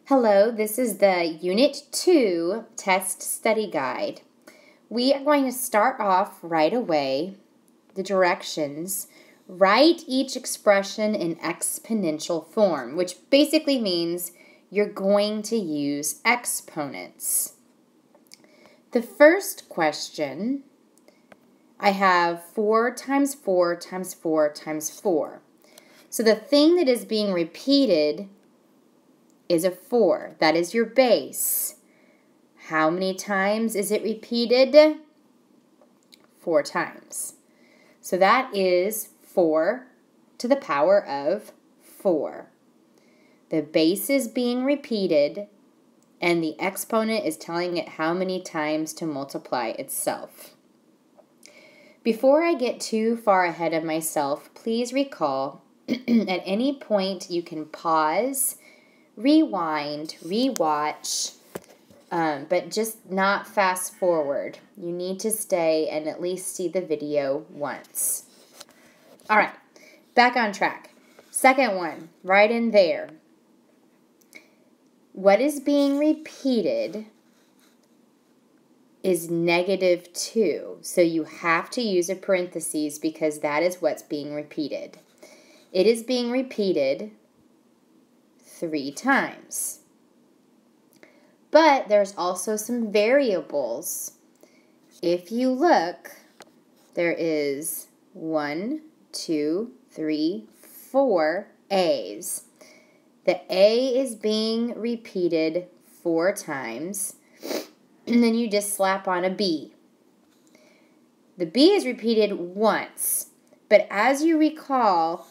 Hello, this is the Unit 2 Test Study Guide. We are going to start off right away, the directions. Write each expression in exponential form, which basically means you're going to use exponents. The first question, I have 4 times 4 times 4 times 4. So the thing that is being repeated is a 4. That is your base. How many times is it repeated? 4 times. So that is 4 to the power of 4. The base is being repeated, and the exponent is telling it how many times to multiply itself. Before I get too far ahead of myself, please recall at any point you can pause, rewind, rewatch, but just not fast forward. You need to stay and at least see the video once. All right, back on track. Second one, right in there. What is being repeated is -2. So you have to use a parentheses because that is what's being repeated. It is being repeated 3 times. But there's also some variables. If you look, there is 1, 2, 3, 4 A's. The A is being repeated 4 times, and then you just slap on a B. The B is repeated once, but as you recall,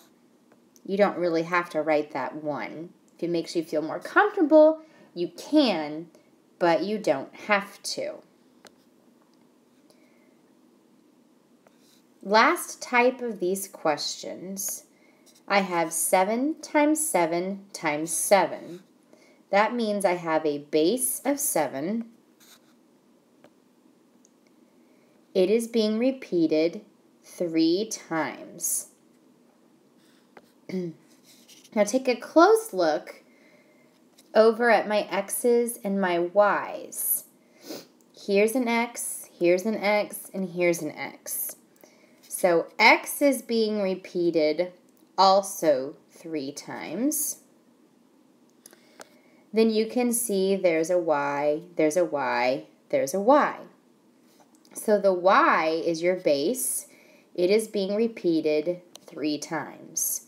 you don't really have to write that 1. If it makes you feel more comfortable, you can, but you don't have to. Last type of these questions, I have 7 times 7 times 7. That means I have a base of 7. It is being repeated 3 times. Now take a close look over at my x's and my y's. Here's an x, here's an x, and here's an x. So x is being repeated also 3 times. Then you can see there's a y, there's a y, there's a y. So the y is your base. It is being repeated 3 times.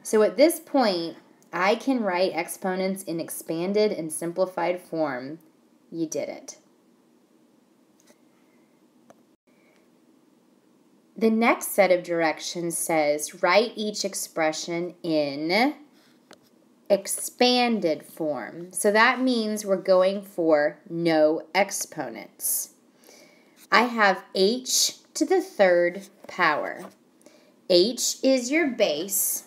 So at this point, I can write exponents in expanded and simplified form. You did it. The next set of directions says, write each expression in expanded form. So that means we're going for no exponents. I have h to the 3rd power. H is your base.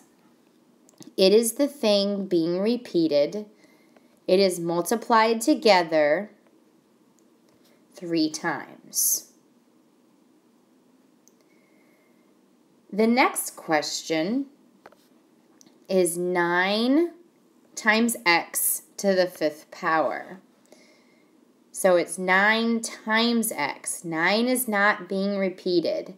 It is the thing being repeated. It is multiplied together 3 times. The next question is 9 times x to the 5th power. So it's 9 times x. 9 is not being repeated.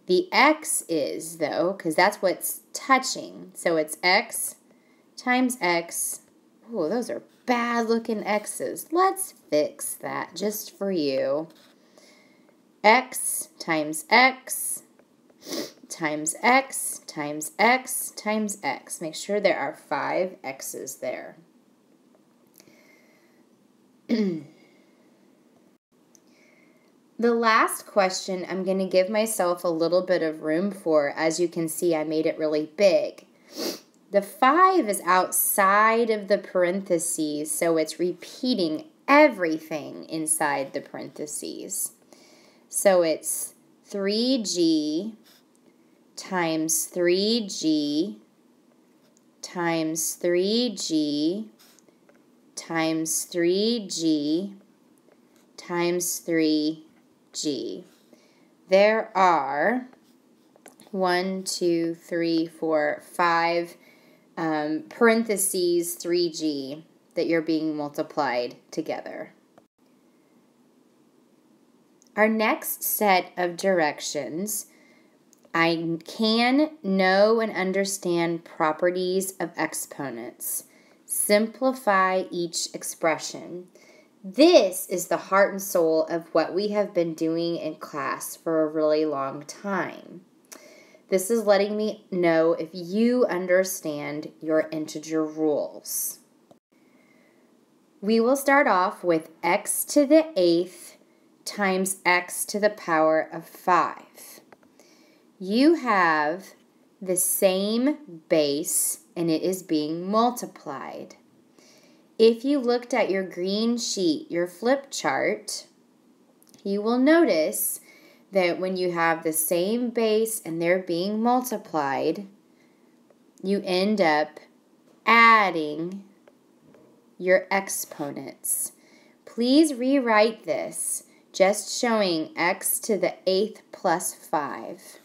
The x is, though, because that's what's touching. So it's x times x. Oh, those are bad-looking x's. Let's fix that just for you. X times x times x times x times x. Make sure there are 5 x's there. The last question I'm going to give myself a little bit of room for. As you can see, I made it really big. The 5 is outside of the parentheses, so it's repeating everything inside the parentheses. So it's 3g times 3g times 3g times 3g times 3g. There are 1, 2, 3, 4, 5 parentheses 3g. that you're being multiplied together. Our next set of directions, I can know and understand properties of exponents. Simplify each expression. This is the heart and soul of what we have been doing in class for a really long time. This is letting me know if you understand your integer rules. We will start off with x to the 8th times x to the power of 5. You have the same base and it is being multiplied. If you looked at your green sheet, your flip chart, you will notice that when you have the same base and they're being multiplied, you end up adding your exponents. Please rewrite this, just showing x to the 8th plus 5.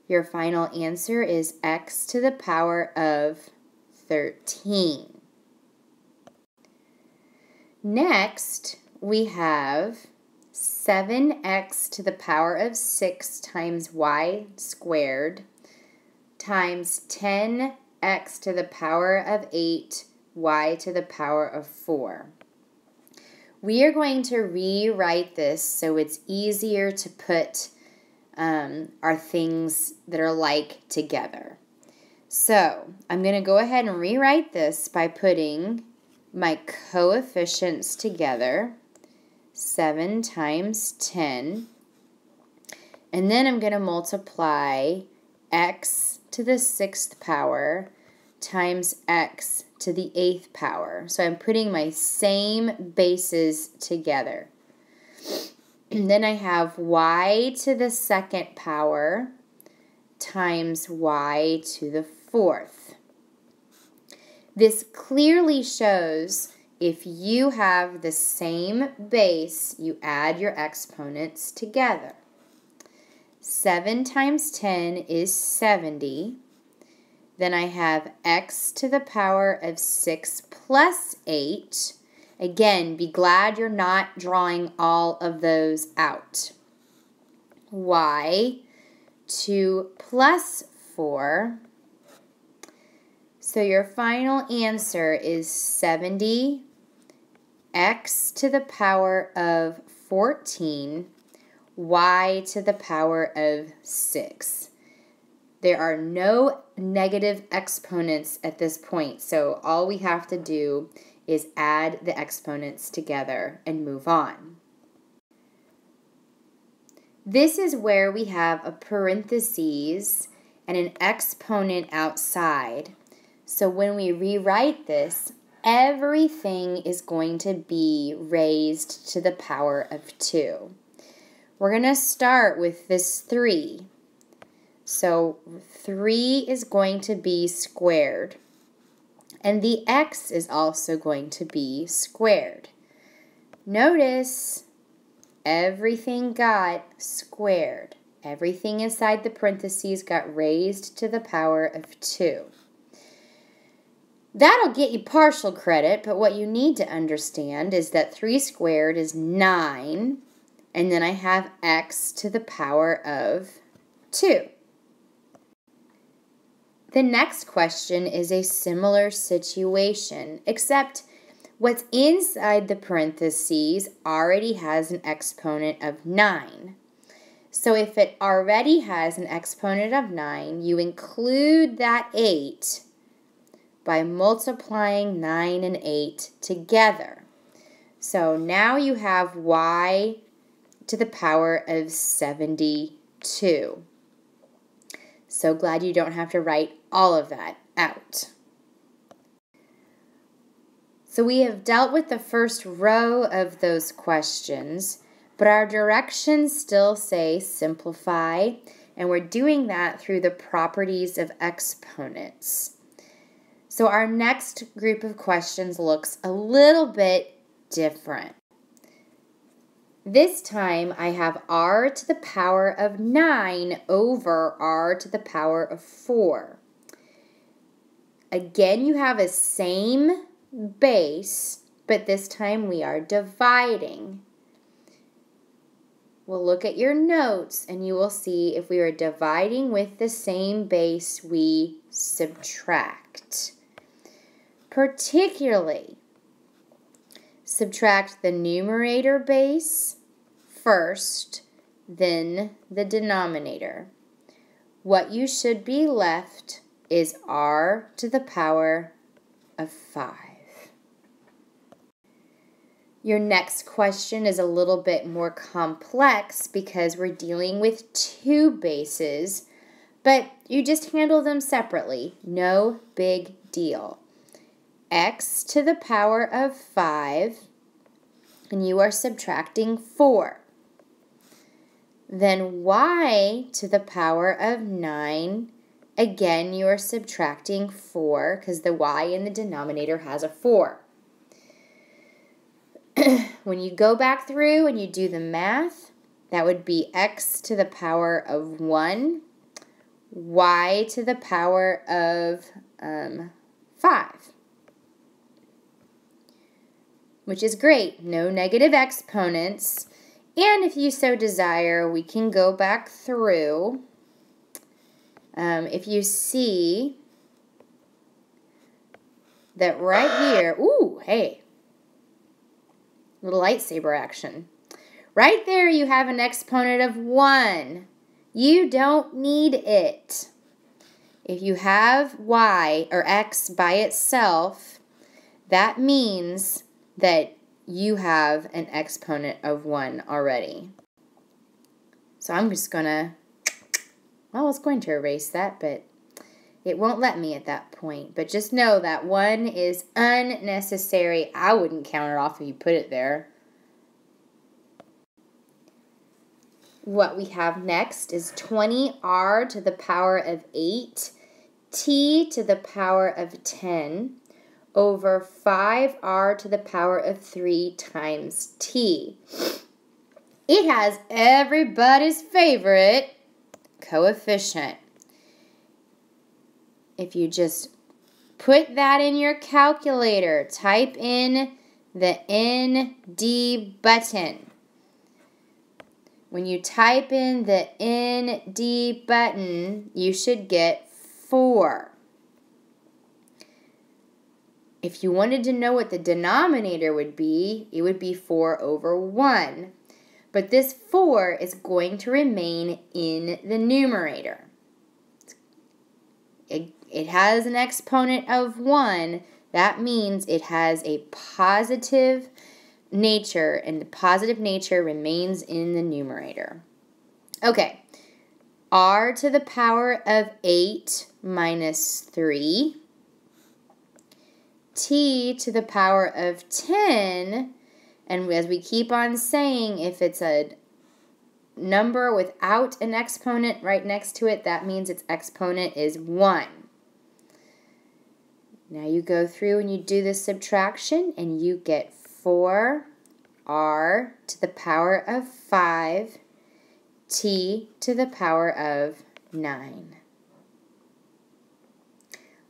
Your final answer is x to the power of 13. Next, we have 7x to the power of 6 times y squared times 10x to the power of 8 y to the power of 4. We are going to rewrite this so it's easier to put our things that are like together. So I'm going to go ahead and rewrite this by putting my coefficients together, 7 times 10, and then I'm going to multiply x to the 6th power times x to the 8th power. So I'm putting my same bases together. And then I have y to the 2nd power times y to the 4th. This clearly shows if you have the same base, you add your exponents together. 7 times 10 is 70. Then I have x to the power of 6 plus 8. Again, be glad you're not drawing all of those out. Y 2 plus 4. So your final answer is 70 x to the power of 14, y to the power of 6. There are no negative exponents at this point, so all we have to do is add the exponents together and move on. This is where we have a parentheses and an exponent outside. So when we rewrite this, everything is going to be raised to the power of 2. We're going to start with this 3. So 3 is going to be squared. And the x is also going to be squared. Notice everything got squared. Everything inside the parentheses got raised to the power of 2. That'll get you partial credit, but what you need to understand is that 3 squared is 9, and then I have x to the power of 2. The next question is a similar situation, except what's inside the parentheses already has an exponent of 9. So if it already has an exponent of 9, you include that 8 by multiplying 9 and 8 together. So now you have y to the power of 72. So glad you don't have to write all of that out. So we have dealt with the first row of those questions, but our directions still say simplify, and we're doing that through the properties of exponents. So our next group of questions looks a little bit different. This time I have r to the power of 9 over r to the power of 4. Again, you have a same base, but this time we are dividing. We'll look at your notes and you will see if we are dividing with the same base, we subtract. Particularly, subtract the numerator base first, then the denominator. What you should be left is r to the power of 5. Your next question is a little bit more complex because we're dealing with two bases, but you just handle them separately. No big deal. X to the power of 5, and you are subtracting 4. Then y to the power of 9, again you are subtracting 4 because the y in the denominator has a 4. When you go back through and you do the math, that would be x to the power of 1, y to the power of 5. Which is great. No negative exponents. And if you so desire, we can go back through. If you see that right here, ooh, hey, little lightsaber action. Right there you have an exponent of 1. You don't need it. If you have y or x by itself, that means that you have an exponent of 1 already. So I'm just going to, well, I was going to erase that, but it won't let me at that point. But just know that 1 is unnecessary. I wouldn't count it off if you put it there. What we have next is 20r to the power of 8, t to the power of 10, over 5r to the power of 3 times t. It has everybody's favorite coefficient. If you just put that in your calculator, type in the ND button. When you type in the ND button, you should get 4. If you wanted to know what the denominator would be, it would be 4 over 1. But this 4 is going to remain in the numerator. It has an exponent of 1. That means it has a positive nature, and the positive nature remains in the numerator. Okay, r to the power of 8 minus 3, t to the power of 10, and as we keep on saying, if it's a number without an exponent right next to it, that means its exponent is 1. Now you go through and you do the subtraction, and you get 4r to the power of 5, t to the power of 9.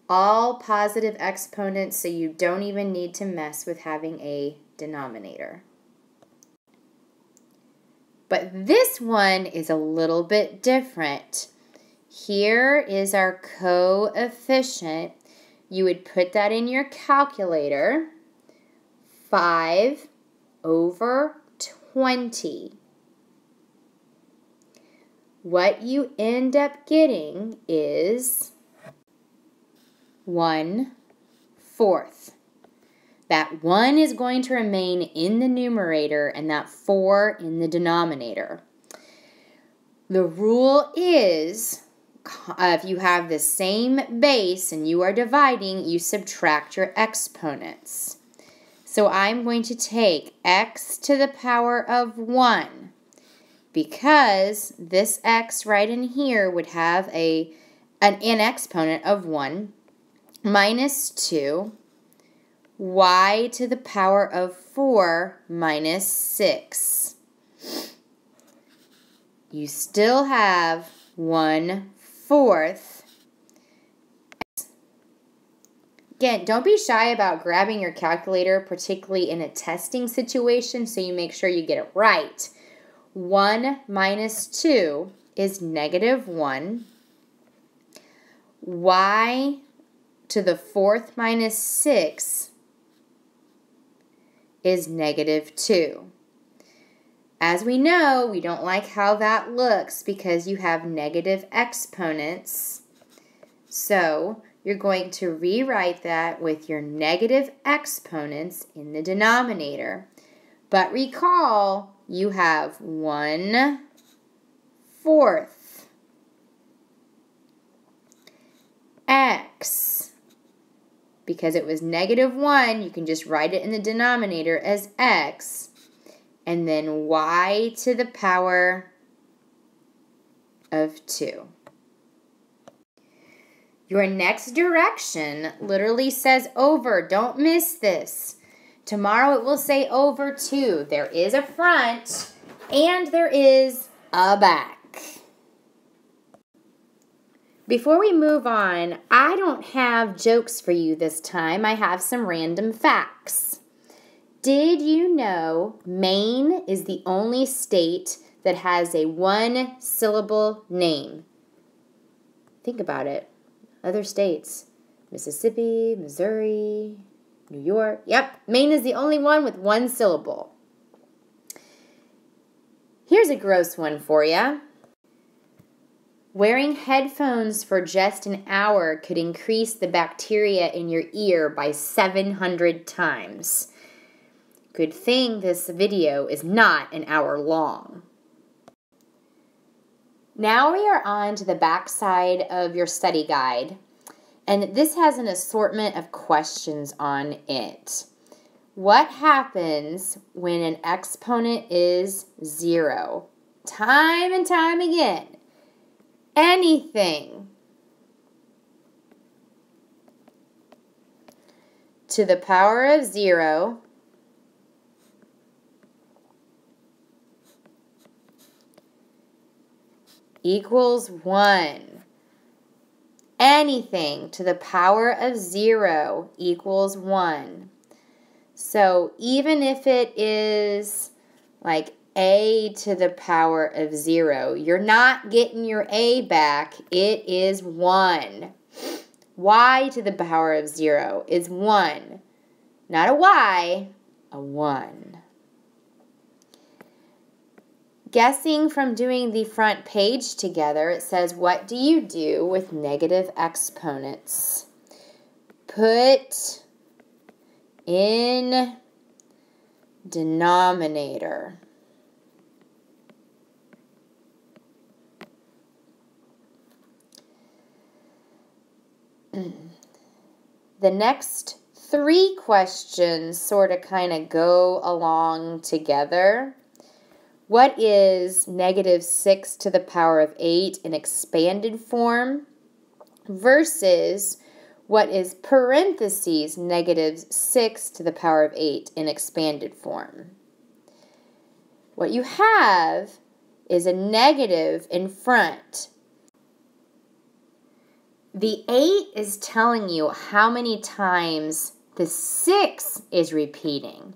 All positive exponents, so you don't even need to mess with having a denominator. But this one is a little bit different. Here is our coefficient. You would put that in your calculator. 5 over 20. What you end up getting is 1/4. That 1 is going to remain in the numerator and that 4 in the denominator. The rule is, if you have the same base and you are dividing, you subtract your exponents. So I'm going to take x to the power of 1 because this x right in here would have an exponent of 1 minus 2, y to the power of 4 minus 6. You still have 1/4. Again, don't be shy about grabbing your calculator, particularly in a testing situation, so you make sure you get it right. 1 minus 2 is negative 1. Y to the 4th minus 6 is negative 2. As we know, we don't like how that looks because you have negative exponents. So you're going to rewrite that with your negative exponents in the denominator. But recall, you have 1/4. X. Because it was negative 1, you can just write it in the denominator as x. And then y to the power of 2. Your next direction literally says over. Don't miss this. Tomorrow it will say over 2. There is a front and there is a back. Before we move on, I don't have jokes for you this time. I have some random facts. Did you know Maine is the only state that has a one-syllable name? Think about it. Other states, Mississippi, Missouri, New York. Yep, Maine is the only one with one syllable. Here's a gross one for you. Wearing headphones for just an hour could increase the bacteria in your ear by 700 times. Good thing this video is not an hour long. Now we are on to the back side of your study guide, and this has an assortment of questions on it. What happens when an exponent is 0? Time and time again. Anything to the power of 0 equals 1. Anything to the power of 0 equals 1. So even if it is like a to the power of 0, you're not getting your a back. It is 1. Y to the power of 0 is 1. Not a y, a 1. Guessing from doing the front page together, it says, what do you do with negative exponents? Put in denominator. The next 3 questions sort of kind of go along together. What is negative 6 to the power of 8 in expanded form versus what is parentheses negative 6 to the power of 8 in expanded form? What you have is a negative in front. The 8 is telling you how many times the 6 is repeating.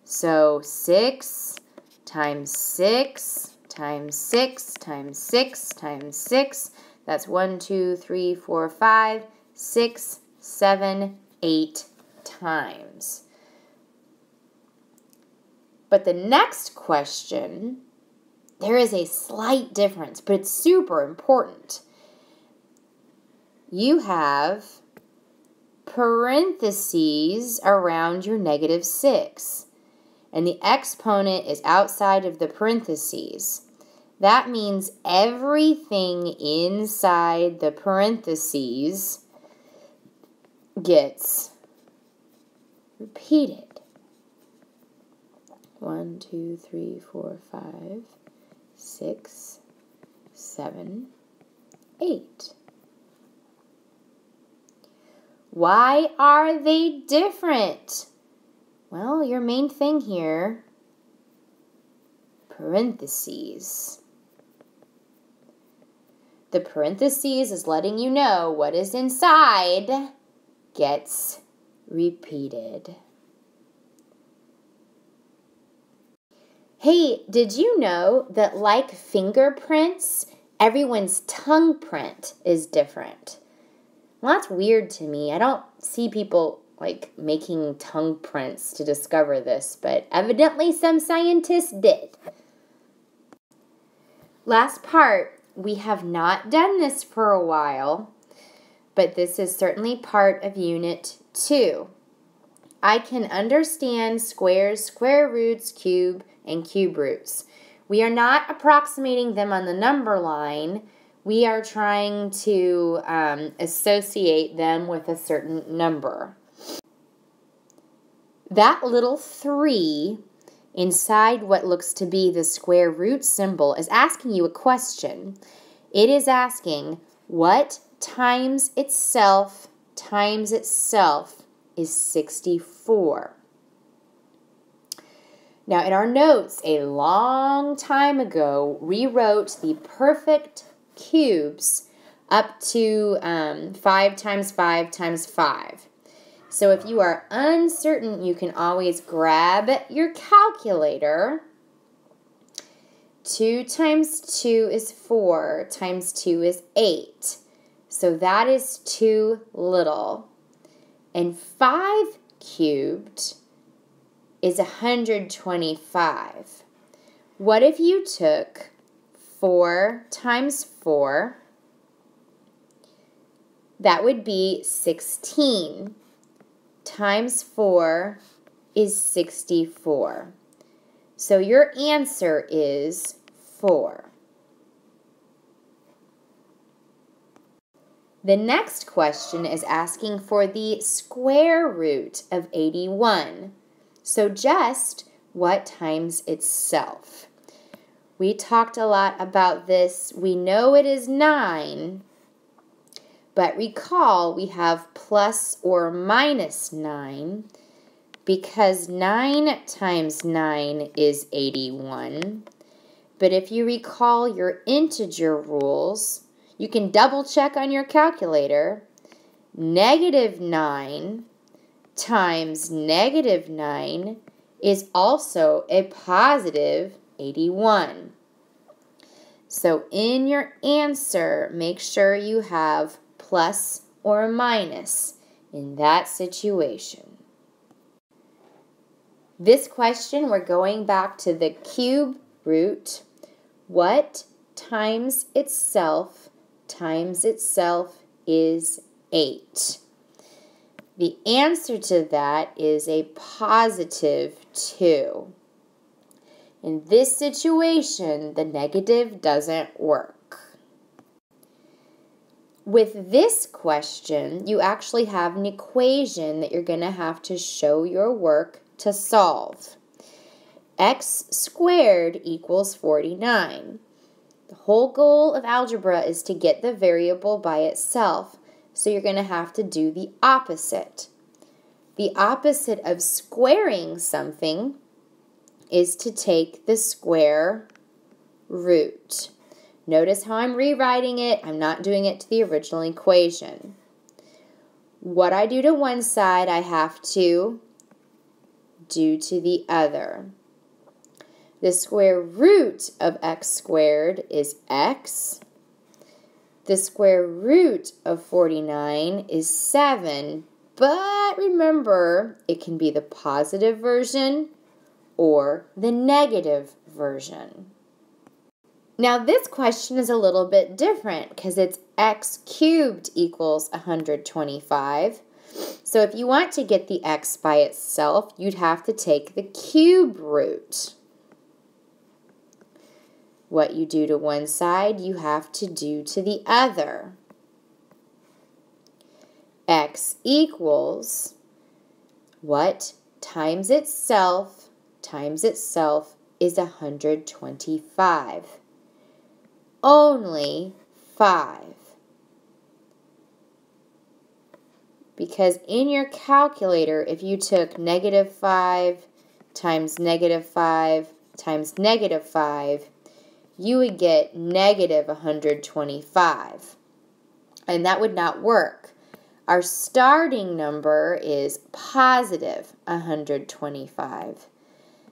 So 6 times 6 times 6 times 6 times 6. That's 1, 2, 3, 4, 5, 6, 7, 8 times. But the next question, there is a slight difference, but it's super important. You have parentheses around your negative 6. And the exponent is outside of the parentheses. That means everything inside the parentheses gets repeated. 1, 2, 3, 4, 5, 6, 7, 8. Why are they different? Well, your main thing here, parentheses. The parentheses is letting you know what is inside gets repeated. Hey, did you know that like fingerprints, everyone's tongue print is different? Well, that's weird to me. I don't see people making tongue prints to discover this, but evidently some scientists did. Last part, we have not done this for a while, but this is certainly part of Unit 2. I can understand squares, square roots, cube, and cube roots. We are not approximating them on the number line. We are trying to associate them with a certain number. That little 3 inside what looks to be the square root symbol is asking you a question. It is asking, what times itself is 64? Now, in our notes, a long time ago, we wrote the perfect cubes up to 5 times 5 times 5. So if you are uncertain, you can always grab your calculator. 2 times 2 is 4, times 2 is 8. So that is too little. And 5 cubed is 125. What if you took 4 times 4? That would be 16. Times 4 is 64. So your answer is 4. The next question is asking for the square root of 81. So just what times itself? We talked a lot about this. We know it is 9. But recall, we have plus or minus 9 because 9 times 9 is 81. But if you recall your integer rules, you can double check on your calculator. Negative 9 times negative 9 is also a positive 81. So in your answer, make sure you have plus or minus in that situation. This question, we're going back to the cube root. What times itself is 8? The answer to that is a positive 2. In this situation, the negative doesn't work. With this question, you actually have an equation that you're going to have to show your work to solve. X squared equals 49. The whole goal of algebra is to get the variable by itself, so you're going to have to do the opposite. The opposite of squaring something is to take the square root. Notice how I'm rewriting it. I'm not doing it to the original equation. What I do to one side, I have to do to the other. The square root of x squared is x. The square root of 49 is 7. But remember, it can be the positive version or the negative version. Now this question is a little bit different because it's x cubed equals 125. So if you want to get the x by itself, you'd have to take the cube root. What you do to one side, you have to do to the other. X equals what times itself is 125. Only 5. Because in your calculator, if you took negative 5 times negative 5 times negative 5, you would get negative 125. And that would not work. Our starting number is positive 125.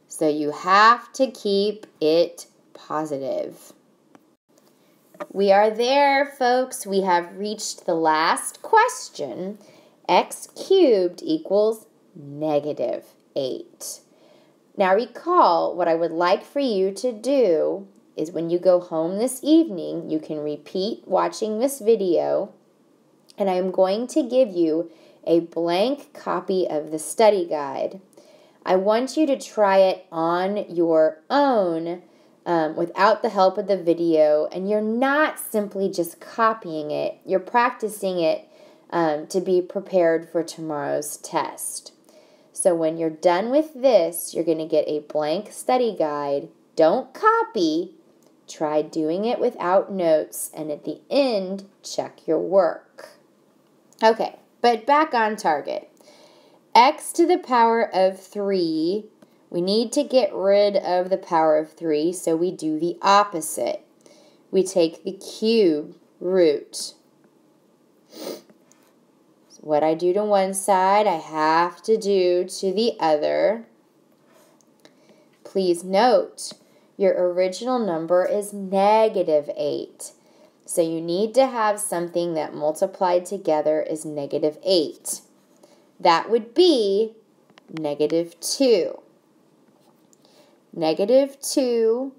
So you have to keep it positive. We are there, folks. We have reached the last question. X cubed equals negative 8. Now recall, what I would like for you to do is when you go home this evening, you can repeat watching this video, and I am going to give you a blank copy of the study guide. I want you to try it on your own without the help of the video, and you're not simply just copying it, you're practicing it to be prepared for tomorrow's test. So when you're done with this, you're going to get a blank study guide. Don't copy. Try doing it without notes, and at the end, check your work. Okay, but back on target. X to the power of 3, we need to get rid of the power of 3, so we do the opposite. We take the cube root. So what I do to one side, I have to do to the other. Please note, your original number is negative 8. So you need to have something that multiplied together is negative 8. That would be negative 2. Negative 2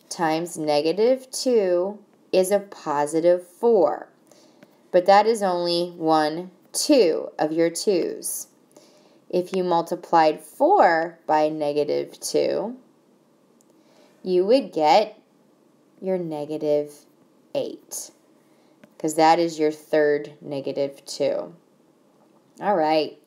times negative 2 is a positive 4. But that is only 1 2 of your 2's. If you multiplied 4 by negative 2, you would get your negative 8. Because that is your third negative 2. All right.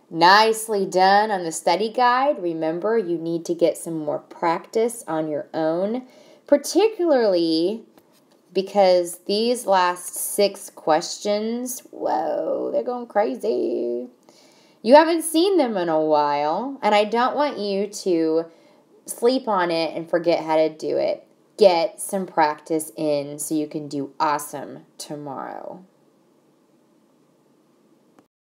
Nicely done on the study guide. Remember, you need to get some more practice on your own, particularly because these last 6 questions, whoa, they're going crazy. You haven't seen them in a while, and I don't want you to sleep on it and forget how to do it. Get some practice in so you can do awesome tomorrow.